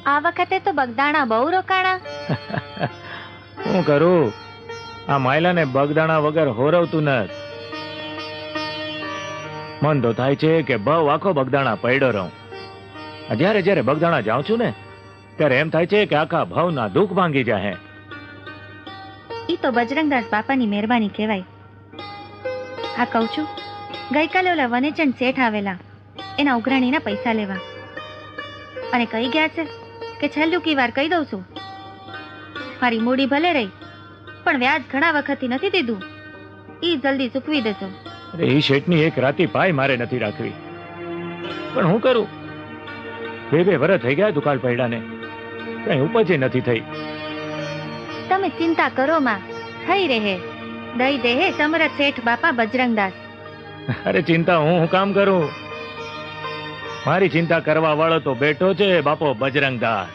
આ વખતે તો બગદાણા બહુ રોકાણા. હું કરું, આ માયલાને બગદાણા વગર હોરવતું નથી. મન તો થાય છે કે બહુ આખો બગદાણા પડ્યો રહું. જ્યારે જ્યારે બગદાણા જાઉં છું ને ત્યારે એમ થાય છે કે આખા ભાવના દુઃખ ભાંગી જાય. ઈ તો બજરંગદાસ બાપાની મહેરબાની કહેવાય. આ કહું છું, ગઈકાલે ઓલા વનેચંદ શેઠ આવેલા એના ઉઘરાણીના પૈસા લેવા, અને કહી ગયા છે કે છેલ્લું કી વાર કહી દઉં છું, મારી મૂડી ભલે રહી પણ વ્યાજ ઘણા વખતથી નથી દીધું, ઈ જલ્દી ચૂકવી દેજો. અરે એ શેઠની એક રાતી પાય મારે નથી રાખવી, પણ હું કરું? 2 વર્ષ થઈ ગયા દુકાળ પડ્યાને, કઈ ઉપજ નથી થઈ. તમે ચિંતા કરો માં, થઈ રહે. દઈ દે સમરથ શેઠ બાપા બજરંગદાસ. અરે ચિંતા હું કામ કરું? મારી ચિંતા કરવા વાળો તો બેઠો છે બાપો બજરંગદાસ.